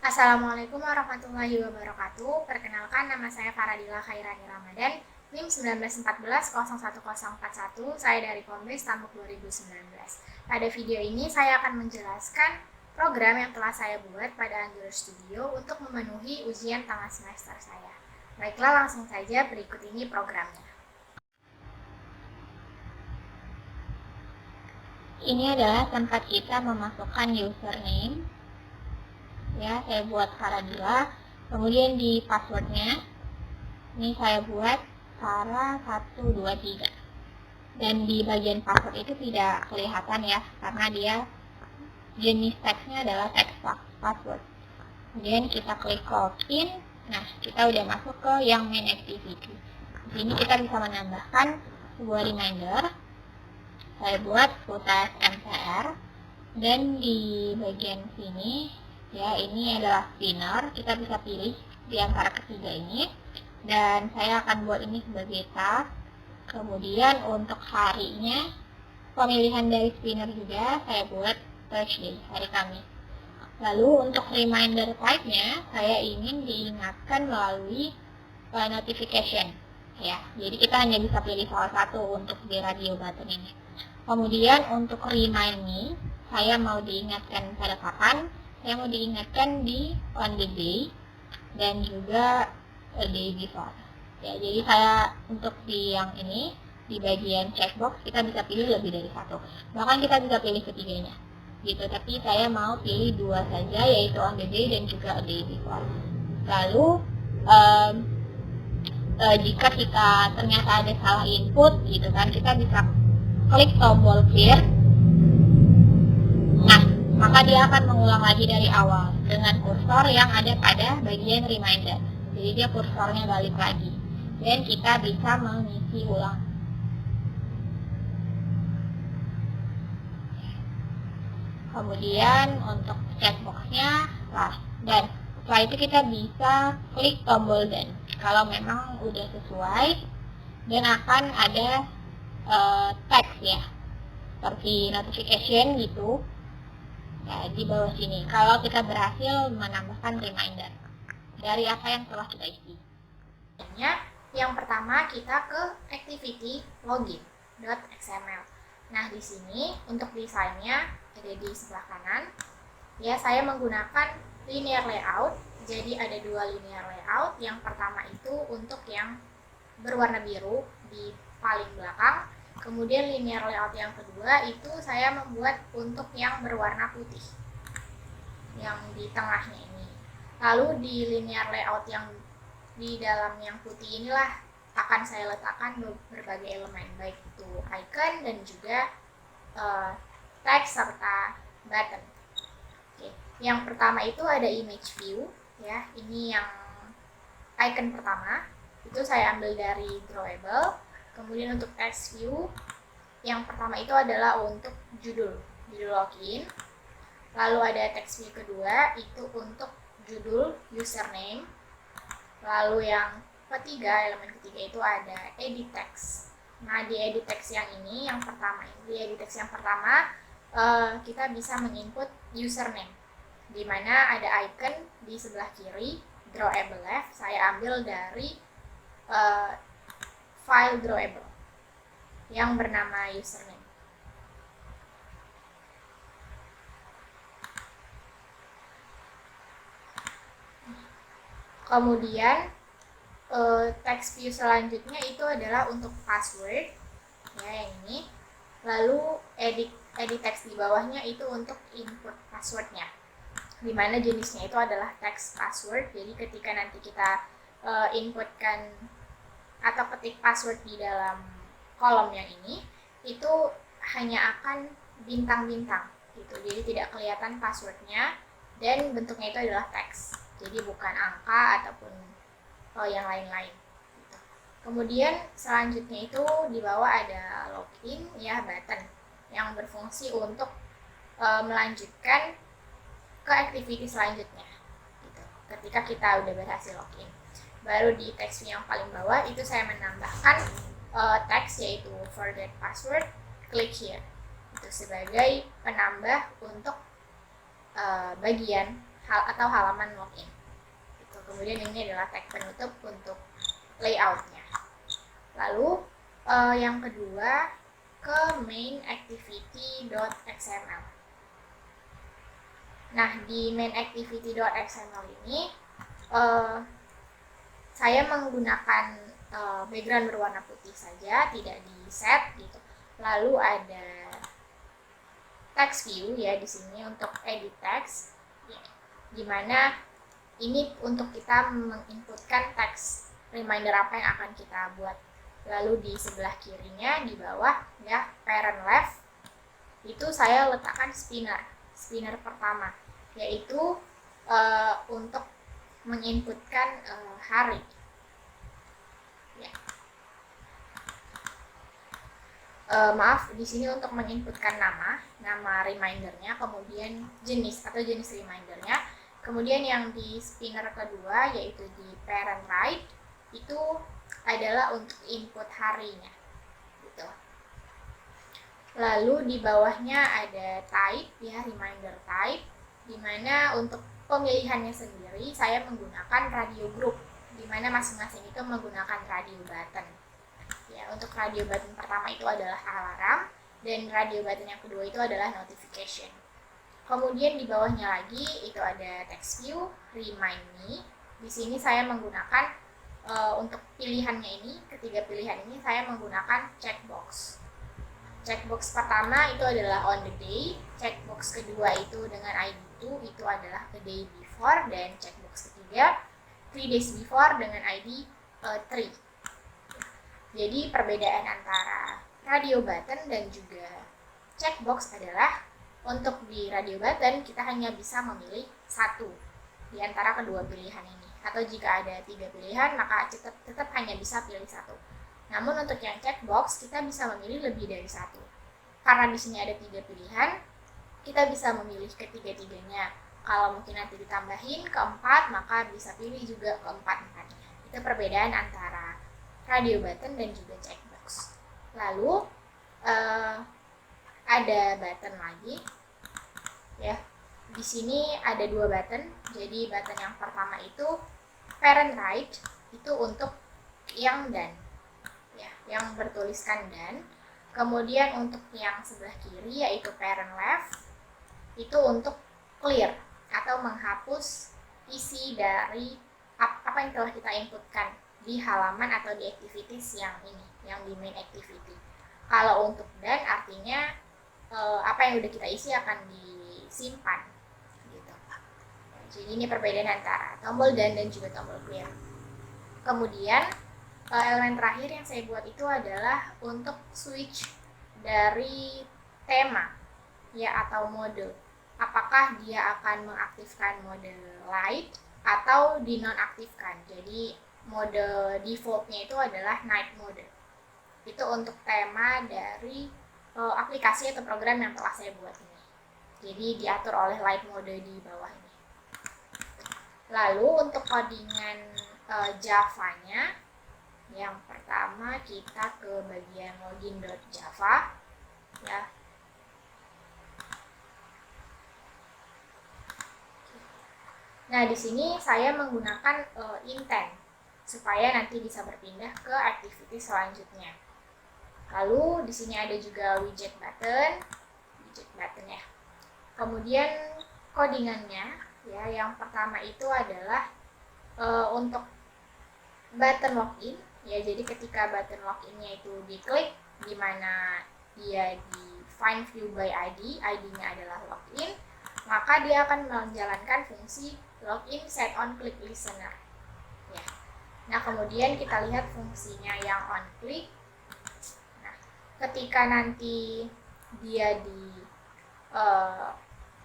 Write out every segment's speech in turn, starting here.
Assalamualaikum warahmatullahi wabarakatuh. Perkenalkan, nama saya Faradila Khairani Ramadan, NIM 1914-0141. Saya dari Polres Tambuk 2019. Pada video ini saya akan menjelaskan program yang telah saya buat pada Angular Studio untuk memenuhi ujian tengah semester saya. Baiklah, langsung saja berikut ini programnya. Ini adalah tempat kita memasukkan username. Ya, saya buat Faradila. Kemudian di passwordnya, ini saya buat Farah 123. Dan di bagian password itu tidak kelihatan ya, karena dia jenis teksnya adalah teks password. Kemudian kita klik login. Nah, kita udah masuk ke yang main activity. Di sini kita bisa menambahkan sebuah reminder. Saya buat tugas MPR, dan di bagian sini ya, ini adalah spinner. Kita bisa pilih di antara ketiga ini, dan saya akan buat ini sebagai task. Kemudian untuk harinya, pemilihan dari spinner juga saya buat Thursday, hari Kamis. Lalu untuk reminder type-nya, saya ingin diingatkan melalui notification ya. Jadi kita hanya bisa pilih salah satu untuk di radio button ini. Kemudian untuk remind me, saya mau diingatkan pada kapan? Saya mau diingatkan di on the day dan juga a day before. Ya, jadi saya untuk di yang ini, di bagian checkbox kita bisa pilih lebih dari satu. Bahkan kita bisa pilih ketiganya. Gitu, tapi saya mau pilih dua saja, yaitu on the day dan juga a day before. Lalu jika kita ternyata ada salah input gitu kan, kita bisa klik tombol clear. Nah, maka dia akan mengulang lagi dari awal dengan kursor yang ada pada bagian reminder. Jadi dia kursornya balik lagi, dan kita bisa mengisi ulang. Kemudian untuk checkboxnya last, dan setelah itu kita bisa klik tombol done kalau memang udah sesuai, dan akan ada teks ya, seperti notification gitu ya, di bawah sini kalau kita berhasil menambahkan reminder dari apa yang telah kita isi. Yang pertama, kita ke activity login.xml. Nah, di sini untuk desainnya ada di sebelah kanan. Ya, saya menggunakan linear layout. Jadi ada dua linear layout. Yang pertama itu untuk yang berwarna biru di paling belakang. Kemudian linear layout yang kedua itu saya membuat untuk yang berwarna putih, yang di tengahnya ini. Lalu di linear layout yang di dalam yang putih inilah akan saya letakkan berbagai elemen, baik itu icon dan juga teks serta button. Oke. Yang pertama itu ada image view ya, ini yang icon pertama itu saya ambil dari drawable. Kemudian untuk text view yang pertama itu adalah untuk judul login. Lalu ada text view kedua itu untuk judul username. Lalu yang ketiga, elemen ketiga itu ada edit text. Nah, di edit text yang ini, yang pertama, kita bisa menginput username, di mana ada icon di sebelah kiri, drawable left. Saya ambil dari file drawable yang bernama username. Kemudian text view selanjutnya itu adalah untuk password ya, yang ini. Lalu edit text di bawahnya itu untuk input passwordnya, dimana jenisnya itu adalah text password. Jadi ketika nanti kita inputkan atau ketik password di dalam kolom yang ini, itu hanya akan bintang-bintang gitu, jadi tidak kelihatan passwordnya, dan bentuknya itu adalah teks, jadi bukan angka ataupun yang lain-lain gitu. Kemudian selanjutnya itu di bawah ada login ya, button yang berfungsi untuk melanjutkan ke activity selanjutnya gitu, ketika kita udah berhasil login. Baru di text yang paling bawah itu saya menambahkan teks, yaitu forget password, click here, itu sebagai penambah untuk bagian atau halaman login. Gitu. Kemudian ini adalah tag penutup untuk layoutnya. Lalu yang kedua ke main activity.xml. Nah, di main activity.xml ini saya menggunakan background berwarna putih saja, tidak di set gitu. Lalu ada text view ya di sini untuk edit text, ya, dimana ini untuk kita menginputkan teks reminder apa yang akan kita buat. Lalu di sebelah kirinya di bawah ya parent left itu saya letakkan spinner pertama, yaitu untuk menginputkan hari. Ya. Maaf, di sini untuk menginputkan nama remindernya, kemudian jenis remindernya. Kemudian yang di spinner kedua yaitu di parent right itu adalah untuk input harinya. Gitu. Lalu di bawahnya ada type ya, reminder type, dimana untuk pemilihannya sendiri saya menggunakan radio group, dimana masing-masing itu menggunakan radio button. Ya, untuk radio button pertama itu adalah alarm, dan radio button yang kedua itu adalah notification. Kemudian di bawahnya lagi itu ada text view, remind me. Di sini saya menggunakan untuk pilihannya ini, ketiga pilihan ini saya menggunakan checkbox. Checkbox pertama itu adalah on the day, checkbox kedua itu dengan ID 2 itu adalah a day before, dan checkbox ketiga 3 days before dengan ID 3. Jadi perbedaan antara radio button dan juga checkbox adalah untuk di radio button kita hanya bisa memilih satu di antara kedua pilihan ini, atau jika ada 3 pilihan maka tetap hanya bisa pilih satu. Namun untuk yang checkbox kita bisa memilih lebih dari satu. Karena di sini ada 3 pilihan, kita bisa memilih ketiga-tiganya. Kalau mungkin nanti ditambahin keempat, maka bisa pilih juga keempat-empatnya. Itu perbedaan antara radio button dan juga checkbox. Lalu ada button lagi, ya. Di sini ada 2 button. Jadi button yang pertama itu parent right, itu untuk yang dan, ya, yang bertuliskan dan. Kemudian untuk yang sebelah kiri yaitu parent left, itu untuk clear atau menghapus isi dari apa yang telah kita inputkan di halaman atau di activities yang ini, yang di main activity. Kalau untuk dan artinya apa yang udah kita isi akan disimpan gitu. Jadi ini perbedaan antara tombol dan juga tombol clear. Kemudian elemen terakhir yang saya buat itu adalah untuk switch dari tema ya atau mode. Apakah dia akan mengaktifkan mode light atau dinonaktifkan. Jadi mode defaultnya itu adalah night mode. Itu untuk tema dari aplikasi atau program yang telah saya buat ini. Jadi diatur oleh light mode di bawah ini. Lalu untuk codingan Java-nya, yang pertama kita ke bagian login.java ya. Nah, di sini saya menggunakan intent supaya nanti bisa berpindah ke activity selanjutnya. Lalu di sini ada juga widget button ya. Kemudian codingannya ya, yang pertama itu adalah untuk button login ya. Jadi ketika button loginnya itu diklik, di mana dia di find view by ID, ID-nya adalah login, maka dia akan menjalankan fungsi login set on click listener ya. Nah, kemudian kita lihat fungsinya yang on click. Nah, ketika nanti dia di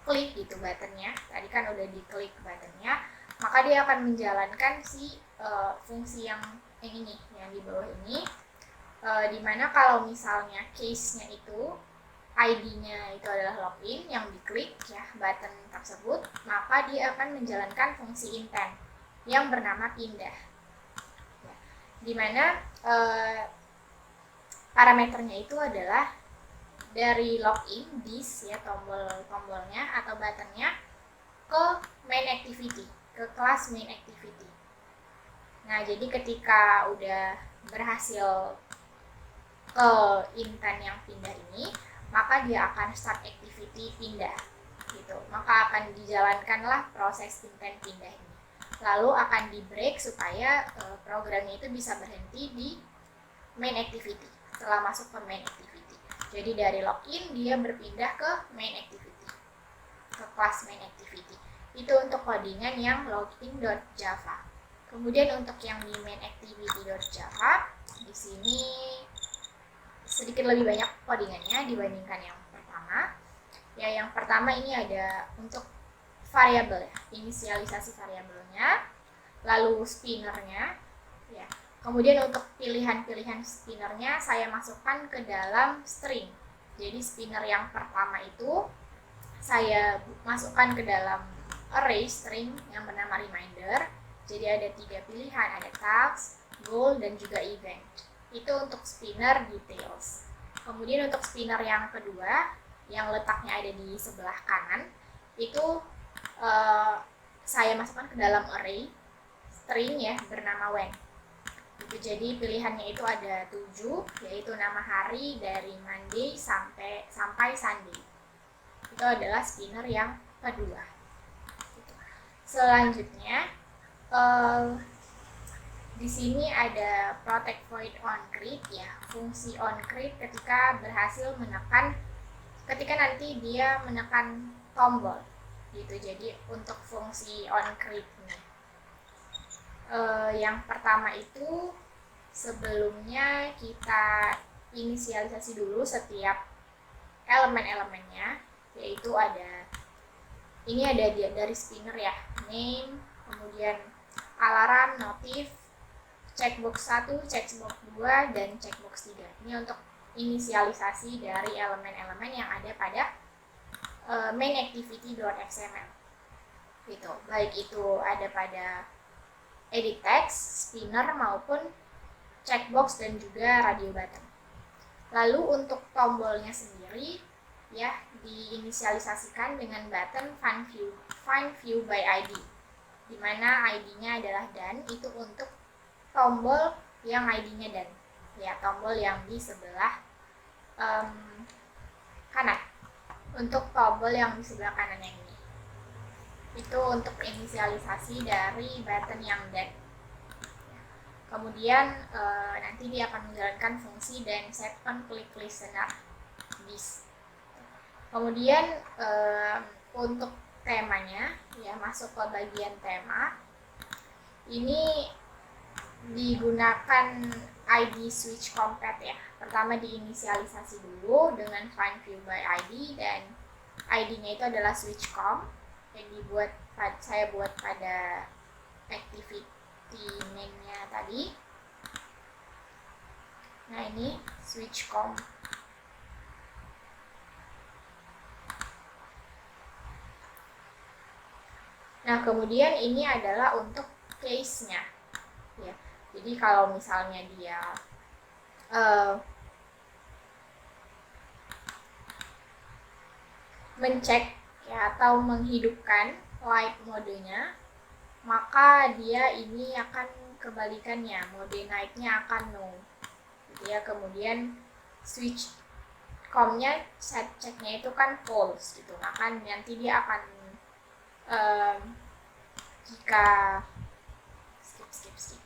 klik gitu buttonnya, tadi kan udah diklik buttonnya, maka dia akan menjalankan si fungsi yang ini, yang di bawah ini, dimana kalau misalnya case-nya itu ID-nya itu adalah login yang diklik ya button tersebut, maka dia akan menjalankan fungsi intent yang bernama pindah ya, dimana parameternya itu adalah dari login this ya, tombolnya atau buttonnya ke main activity, ke kelas main activity. Nah, jadi ketika udah berhasil ke intent yang pindah ini, maka dia akan start activity pindah gitu. Maka akan dijalankanlah proses intent pindah ini. Lalu akan di break supaya programnya itu bisa berhenti di main activity setelah masuk ke main activity. Jadi dari login dia berpindah ke main activity, ke kelas main activity. Itu untuk codingan yang login.java. Kemudian untuk yang di main activity.java, di sini sedikit lebih banyak codingannya dibandingkan yang pertama. Ya, yang pertama ini ada untuk variabel ya, inisialisasi variabelnya, lalu spinnernya, ya. Kemudian untuk pilihan-pilihan spinnernya saya masukkan ke dalam string. Jadi spinner yang pertama itu saya masukkan ke dalam array string yang bernama reminder. Jadi ada 3 pilihan, ada task, goal, dan juga event. Itu untuk spinner details. Kemudian untuk spinner yang kedua, yang letaknya ada di sebelah kanan, itu saya masukkan ke dalam array string ya, bernama when. Itu jadi pilihannya itu ada 7, yaitu nama hari dari Monday sampai Sunday. Itu adalah spinner yang kedua. Selanjutnya, di sini ada protect void on create ya, fungsi on create ketika nanti dia menekan tombol gitu. Jadi untuk fungsi on create ini, yang pertama itu sebelumnya kita inisialisasi dulu setiap elemen-elemennya, yaitu ada dari spinner ya, name, kemudian alarm, notif, checkbox 1, checkbox 2, dan checkbox 3. Ini untuk inisialisasi dari elemen-elemen yang ada pada main activity.xml gitu. Baik itu ada pada edit text, spinner, maupun checkbox dan juga radio button. Lalu untuk tombolnya sendiri ya diinisialisasikan dengan button find view by ID, di mana ID-nya adalah dan. Itu untuk tombol yang ID-nya dan ya, tombol yang di sebelah kanan. Untuk tombol yang di sebelah kanan yang ini, itu untuk inisialisasi dari button yang dan. Kemudian nanti dia akan menjalankan fungsi dan set on click listener this. Kemudian untuk temanya ya, masuk ke bagian tema. Ini digunakan ID switch compat ya. Pertama diinisialisasi dulu dengan find view by ID, dan ID-nya itu adalah switch com yang saya buat pada activity name-nya tadi. Nah, ini switch com. Nah, kemudian ini adalah untuk case-nya ya. Jadi kalau misalnya dia mencek ya, atau menghidupkan light modenya, maka dia ini akan kebalikannya, mode night-nya akan no gitu ya. Kemudian switch com-nya set check-nya itu kan false gitu, maka nanti dia akan jika skip.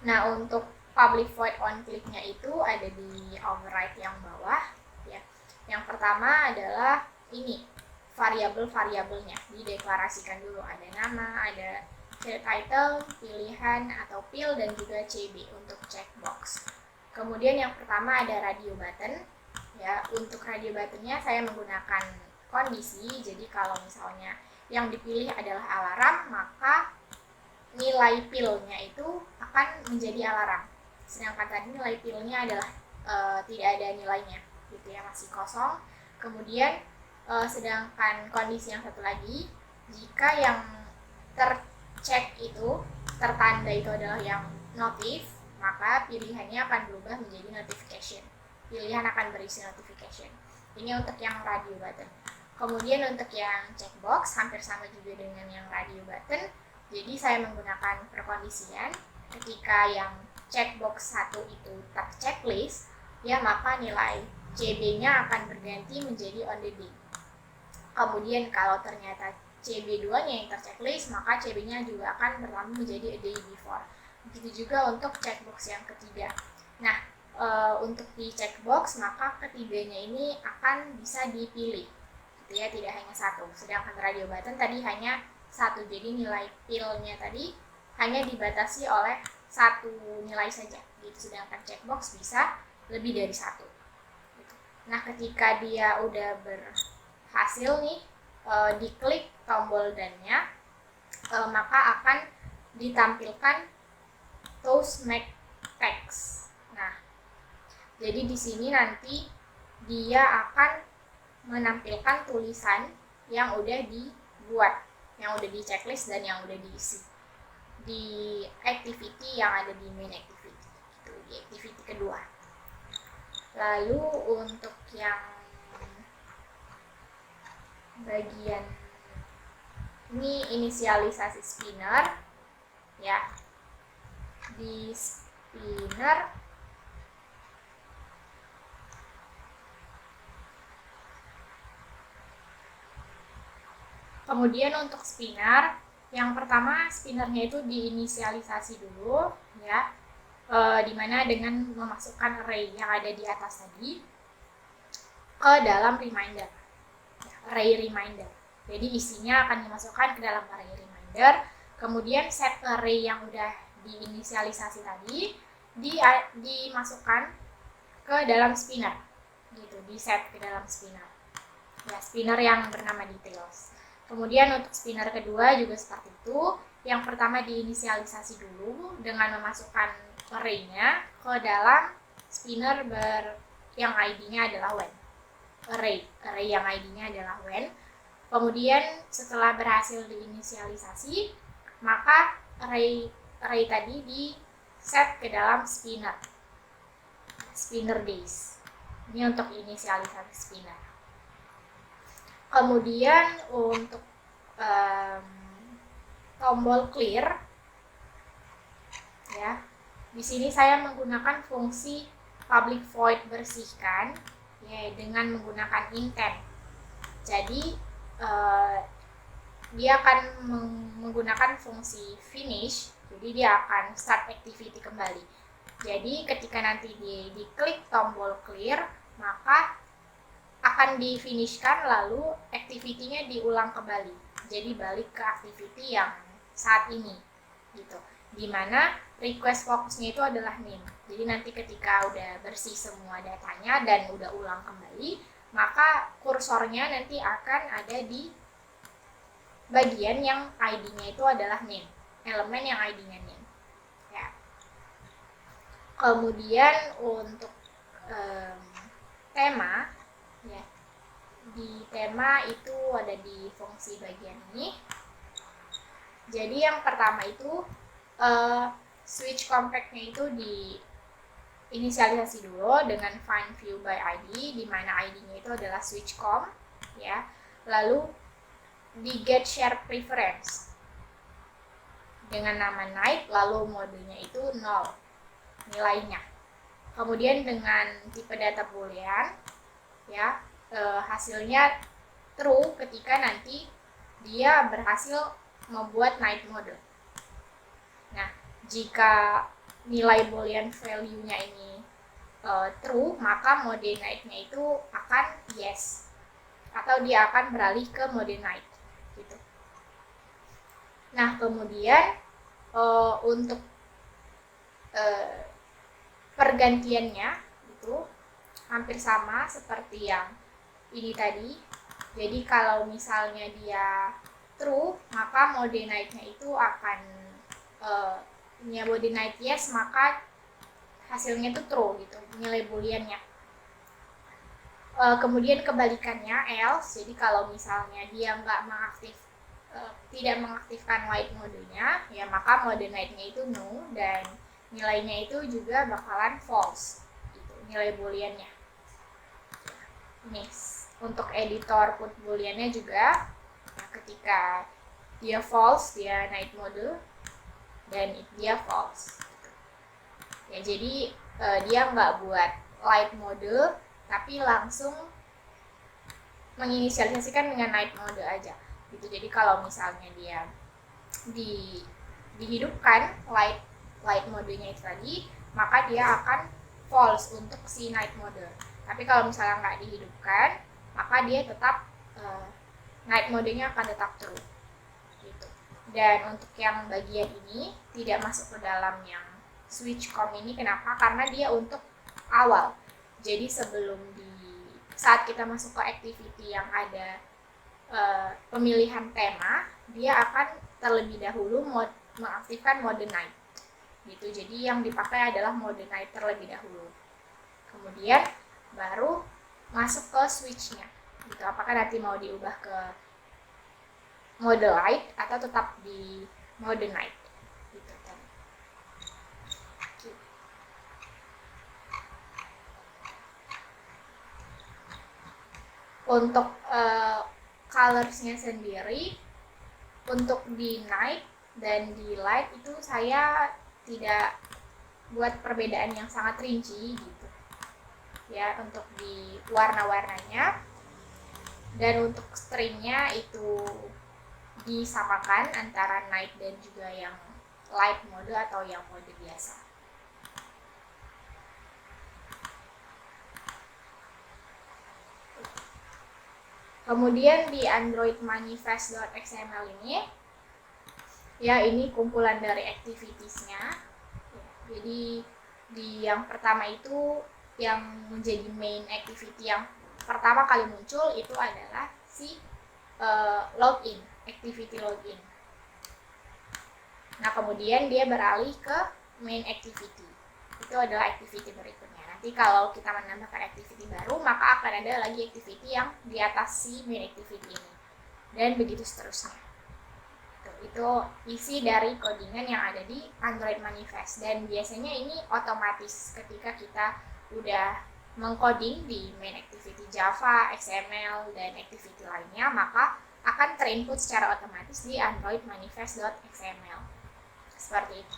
Nah, untuk public void on click-nya itu ada di override yang bawah ya. Yang pertama adalah ini variabel-variabelnya dideklarasikan dulu, ada nama, ada title, pilihan atau pil, dan juga CB untuk checkbox. Kemudian yang pertama ada radio button ya. Untuk radio buttonnya saya menggunakan kondisi. Jadi kalau misalnya yang dipilih adalah alarm, maka nilai pilnya itu akan menjadi alarm. Sedangkan tadi nilai pilnya adalah tidak ada nilainya gitu ya, masih kosong. Kemudian sedangkan kondisi yang satu lagi, jika yang tercek itu tertanda itu adalah yang notif, maka pilihannya akan berubah menjadi notification. Pilihan akan berisi notification. Ini untuk yang radio button. Kemudian untuk yang checkbox hampir sama juga dengan yang radio button. Jadi saya menggunakan perkondisian. Ketika yang checkbox 1 itu terchecklist, ya maka nilai CB-nya akan berganti menjadi on the day. Kemudian kalau ternyata CB2-nya yang terchecklist, maka CB-nya juga akan bertambah menjadi a day before. Begitu juga untuk checkbox yang ketiga. Nah, untuk di checkbox maka ketiganya ini akan bisa dipilih, gitu ya, tidak hanya satu. Sedangkan radio button tadi hanya satu, jadi nilai pilnya tadi hanya dibatasi oleh satu nilai saja, gitu. Sedangkan checkbox bisa lebih dari satu. Gitu. Nah, ketika dia udah berhasil nih diklik tombol dan-nya, maka akan ditampilkan toast make text. Nah, jadi di sini nanti dia akan menampilkan tulisan yang udah dibuat, yang udah di checklist dan yang udah diisi di activity yang ada di main activity, gitu, di activity kedua. Lalu untuk yang bagian ini inisialisasi spinner, ya, di spinner kemudian untuk spinner, yang pertama spinnernya itu diinisialisasi dulu, ya, dimana dengan memasukkan array yang ada di atas tadi ke dalam reminder, array reminder. Jadi isinya akan dimasukkan ke dalam array reminder, kemudian set array yang udah diinisialisasi tadi dimasukkan ke dalam spinner, gitu, di set ke dalam spinner, ya, spinner yang bernama details. Kemudian untuk spinner kedua juga seperti itu. Yang pertama diinisialisasi dulu dengan memasukkan array-nya ke dalam spinner yang ID-nya adalah when. Array yang ID-nya adalah when. Kemudian setelah berhasil diinisialisasi, maka array tadi di set ke dalam spinner days. Ini untuk inisialisasi spinner. Kemudian untuk tombol clear, ya, di sini saya menggunakan fungsi public void bersihkan, ya, dengan menggunakan intent. Jadi dia akan menggunakan fungsi finish, jadi dia akan start activity kembali. Jadi ketika nanti diklik tombol clear, maka akan di-finishkan, lalu activity-nya diulang kembali. Jadi balik ke activity yang saat ini, gitu. Dimana request fokusnya itu adalah name. Jadi nanti ketika udah bersih semua datanya dan udah ulang kembali, maka kursornya nanti akan ada di bagian yang ID-nya itu adalah name, elemen yang ID-nya name. Ya. Kemudian untuk tema, ya, di tema itu ada di fungsi bagian ini. Jadi yang pertama itu switch compact-nya itu di inisialisasi dulu dengan find view by ID, di mana ID-nya itu adalah switch com, ya. Lalu di get share preference dengan nama night, lalu modenya itu 0 nilainya. Kemudian dengan tipe data boolean, ya, hasilnya true ketika nanti dia berhasil membuat night mode. Nah, jika nilai boolean value-nya ini true, maka mode night-nya itu akan yes, atau dia akan beralih ke mode night, gitu. Nah, kemudian untuk pergantiannya itu hampir sama seperti yang ini tadi. Jadi kalau misalnya dia true, maka mode night-nya itu akan mode night yes, maka hasilnya itu true, gitu, nilai booleannya. Kemudian kebalikannya else, jadi kalau misalnya dia nggak tidak mengaktifkan light modenya, ya maka mode night-nya itu no, dan nilainya itu juga bakalan false, gitu, nilai booleannya. Nih, untuk editor put booleannya juga, ya, ketika dia false, dia night mode, dan dia false. Gitu. Ya jadi dia nggak buat light mode, tapi langsung menginisialisasikan dengan night mode aja. Gitu. Jadi kalau misalnya dia dihidupkan light modenya itu tadi, maka dia akan false untuk si night mode. Tapi kalau misalnya nggak dihidupkan, maka dia tetap night modenya akan tetap true. Gitu. Dan untuk yang bagian ini tidak masuk ke dalam yang switch com ini, kenapa? Karena dia untuk awal. Jadi sebelum saat kita masuk ke activity yang ada pemilihan tema, dia akan terlebih dahulu mengaktifkan mode night. Gitu. Jadi yang dipakai adalah mode night terlebih dahulu. Kemudian baru masuk ke switch-nya. Gitu. Apakah nanti mau diubah ke mode light atau tetap di mode night. Gitu. Untuk colors-nya sendiri, untuk di night dan di light itu saya tidak buat perbedaan yang sangat rinci gitu ya, untuk di warna-warnanya. Dan untuk stringnya itu disamakan antara night dan juga yang light mode atau yang mode biasa. Kemudian di Android manifest.xml ini, ya ini kumpulan dari activitiesnya. Jadi di yang pertama itu yang menjadi main activity yang pertama kali muncul itu adalah si login, activity login. Nah kemudian dia beralih ke main activity. Itu adalah activity berikutnya. Nanti kalau kita menambahkan activity baru, maka akan ada lagi activity yang di atas si main activity ini. Dan begitu seterusnya. Itu isi dari codingan yang ada di Android Manifest. Dan biasanya ini otomatis ketika kita udah mengcoding di main activity Java, XML, dan activity lainnya, maka akan terinput secara otomatis di Android Manifest.xml. Seperti itu.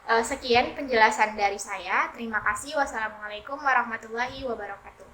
Sekian penjelasan dari saya. Terima kasih. Wassalamualaikum warahmatullahi wabarakatuh.